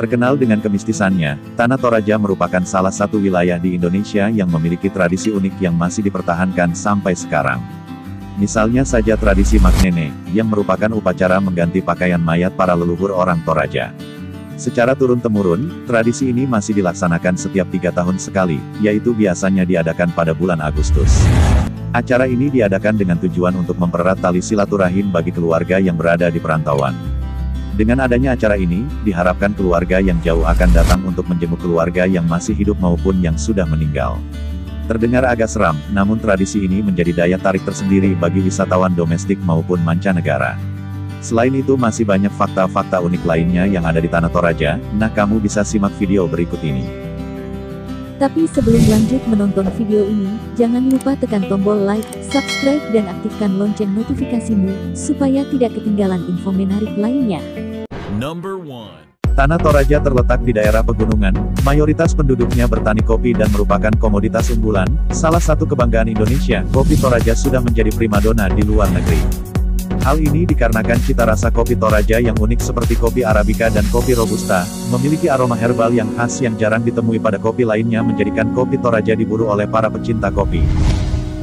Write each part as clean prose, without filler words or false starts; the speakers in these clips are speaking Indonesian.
Terkenal dengan kemistisannya, Tanah Toraja merupakan salah satu wilayah di Indonesia yang memiliki tradisi unik yang masih dipertahankan sampai sekarang. Misalnya saja tradisi Magnene, yang merupakan upacara mengganti pakaian mayat para leluhur orang Toraja. Secara turun-temurun, tradisi ini masih dilaksanakan setiap 3 tahun sekali, yaitu biasanya diadakan pada bulan Agustus. Acara ini diadakan dengan tujuan untuk mempererat tali silaturahim bagi keluarga yang berada di perantauan. Dengan adanya acara ini, diharapkan keluarga yang jauh akan datang untuk menjenguk keluarga yang masih hidup maupun yang sudah meninggal. Terdengar agak seram, namun tradisi ini menjadi daya tarik tersendiri bagi wisatawan domestik maupun mancanegara. Selain itu masih banyak fakta-fakta unik lainnya yang ada di Tanah Toraja, nah kamu bisa simak video berikut ini. Tapi sebelum lanjut menonton video ini, jangan lupa tekan tombol like, subscribe dan aktifkan lonceng notifikasimu, supaya tidak ketinggalan info menarik lainnya. Number 1. Tanah Toraja terletak di daerah pegunungan, mayoritas penduduknya bertani kopi dan merupakan komoditas unggulan. Salah satu kebanggaan Indonesia, kopi Toraja sudah menjadi primadona di luar negeri. Hal ini dikarenakan cita rasa kopi Toraja yang unik seperti kopi Arabica dan kopi Robusta, memiliki aroma herbal yang khas yang jarang ditemui pada kopi lainnya menjadikan kopi Toraja diburu oleh para pecinta kopi.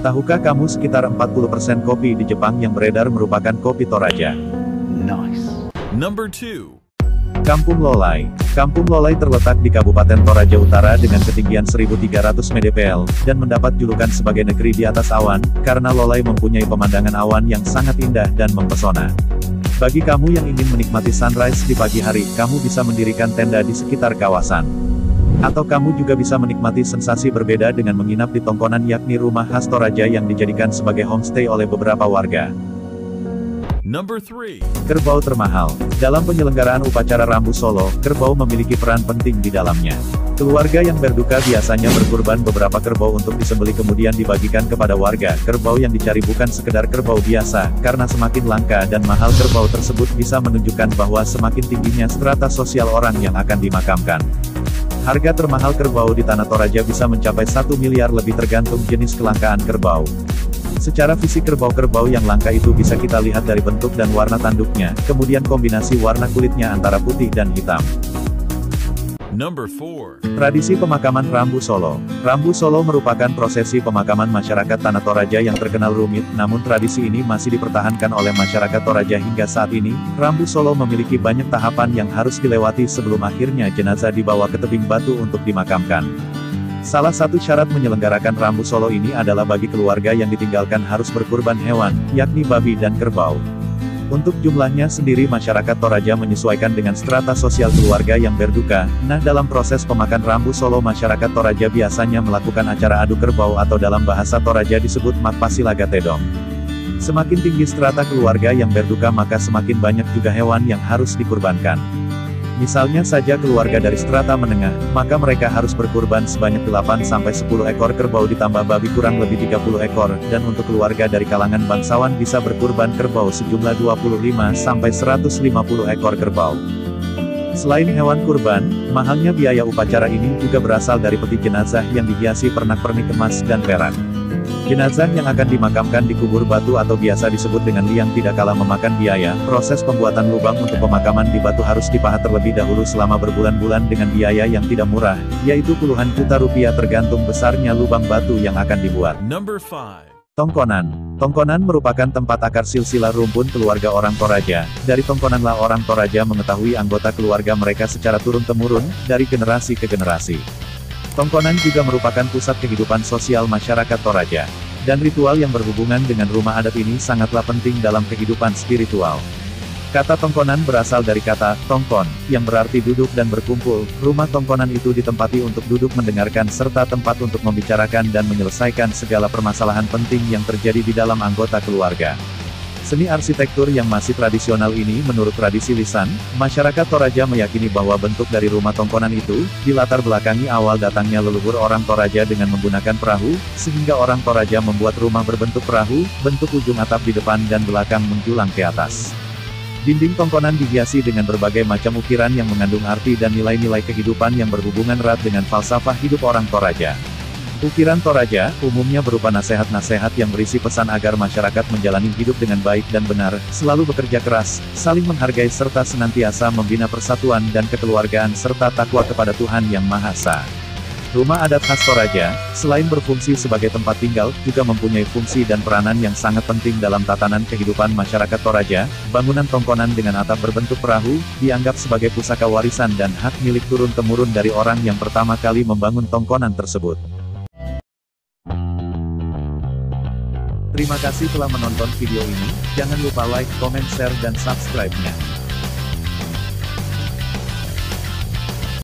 Tahukah kamu sekitar 40% kopi di Jepang yang beredar merupakan kopi Toraja? Nice. Number 2. Kampung Lolai. Kampung Lolai terletak di Kabupaten Toraja Utara dengan ketinggian 1300 mdpl, dan mendapat julukan sebagai negeri di atas awan, karena Lolai mempunyai pemandangan awan yang sangat indah dan mempesona. Bagi kamu yang ingin menikmati sunrise di pagi hari, kamu bisa mendirikan tenda di sekitar kawasan. Atau kamu juga bisa menikmati sensasi berbeda dengan menginap di tongkonan yakni rumah khas Toraja yang dijadikan sebagai homestay oleh beberapa warga. Number 3. Kerbau termahal. Dalam penyelenggaraan upacara Rambu Solo, kerbau memiliki peran penting di dalamnya. Keluarga yang berduka biasanya berkurban beberapa kerbau untuk disembelih kemudian dibagikan kepada warga. Kerbau yang dicari bukan sekedar kerbau biasa, karena semakin langka dan mahal kerbau tersebut bisa menunjukkan bahwa semakin tingginya strata sosial orang yang akan dimakamkan. Harga termahal kerbau di Tanah Toraja bisa mencapai 1 miliar lebih tergantung jenis kelangkaan kerbau. Secara fisik kerbau-kerbau yang langka itu bisa kita lihat dari bentuk dan warna tanduknya, kemudian kombinasi warna kulitnya antara putih dan hitam. Number 4. Tradisi pemakaman Rambu Solo. Rambu Solo merupakan prosesi pemakaman masyarakat Tanah Toraja yang terkenal rumit, namun tradisi ini masih dipertahankan oleh masyarakat Toraja hingga saat ini. Rambu Solo memiliki banyak tahapan yang harus dilewati sebelum akhirnya jenazah dibawa ke tebing batu untuk dimakamkan. Salah satu syarat menyelenggarakan Rambu Solo ini adalah bagi keluarga yang ditinggalkan harus berkurban hewan, yakni babi dan kerbau. Untuk jumlahnya sendiri masyarakat Toraja menyesuaikan dengan strata sosial keluarga yang berduka. Nah, dalam proses pemakan Rambu Solo masyarakat Toraja biasanya melakukan acara adu kerbau atau dalam bahasa Toraja disebut Makpasilagatedong. Semakin tinggi strata keluarga yang berduka maka semakin banyak juga hewan yang harus dikurbankan. Misalnya saja keluarga dari strata menengah, maka mereka harus berkurban sebanyak 8-10 ekor kerbau ditambah babi kurang lebih 30 ekor, dan untuk keluarga dari kalangan bangsawan bisa berkurban kerbau sejumlah 25-150 ekor kerbau. Selain hewan kurban, mahalnya biaya upacara ini juga berasal dari peti jenazah yang dihiasi pernak-pernik emas dan perak. Jenazah yang akan dimakamkan di kubur batu atau biasa disebut dengan liang tidak kalah memakan biaya. Proses pembuatan lubang untuk pemakaman di batu harus dipahat terlebih dahulu selama berbulan-bulan dengan biaya yang tidak murah, yaitu puluhan juta rupiah tergantung besarnya lubang batu yang akan dibuat. Number 5. Tongkonan. Tongkonan merupakan tempat akar silsilah rumpun keluarga orang Toraja. Dari tongkonanlah orang Toraja mengetahui anggota keluarga mereka secara turun-temurun, dari generasi ke generasi. Tongkonan juga merupakan pusat kehidupan sosial masyarakat Toraja. Dan ritual yang berhubungan dengan rumah adat ini sangatlah penting dalam kehidupan spiritual. Kata tongkonan berasal dari kata tongkon, yang berarti duduk dan berkumpul. Rumah tongkonan itu ditempati untuk duduk mendengarkan serta tempat untuk membicarakan dan menyelesaikan segala permasalahan penting yang terjadi di dalam anggota keluarga. Seni arsitektur yang masih tradisional ini menurut tradisi lisan, masyarakat Toraja meyakini bahwa bentuk dari rumah tongkonan itu, dilatar belakangi awal datangnya leluhur orang Toraja dengan menggunakan perahu, sehingga orang Toraja membuat rumah berbentuk perahu, bentuk ujung atap di depan dan belakang menjulang ke atas. Dinding tongkonan dihiasi dengan berbagai macam ukiran yang mengandung arti dan nilai-nilai kehidupan yang berhubungan erat dengan falsafah hidup orang Toraja. Ukiran Toraja, umumnya berupa nasihat-nasihat yang berisi pesan agar masyarakat menjalani hidup dengan baik dan benar, selalu bekerja keras, saling menghargai serta senantiasa membina persatuan dan kekeluargaan serta takwa kepada Tuhan Yang Maha Esa. Rumah adat khas Toraja, selain berfungsi sebagai tempat tinggal, juga mempunyai fungsi dan peranan yang sangat penting dalam tatanan kehidupan masyarakat Toraja. Bangunan tongkonan dengan atap berbentuk perahu, dianggap sebagai pusaka warisan dan hak milik turun-temurun dari orang yang pertama kali membangun tongkonan tersebut. Terima kasih telah menonton video ini, jangan lupa like, comment, share dan subscribe-nya.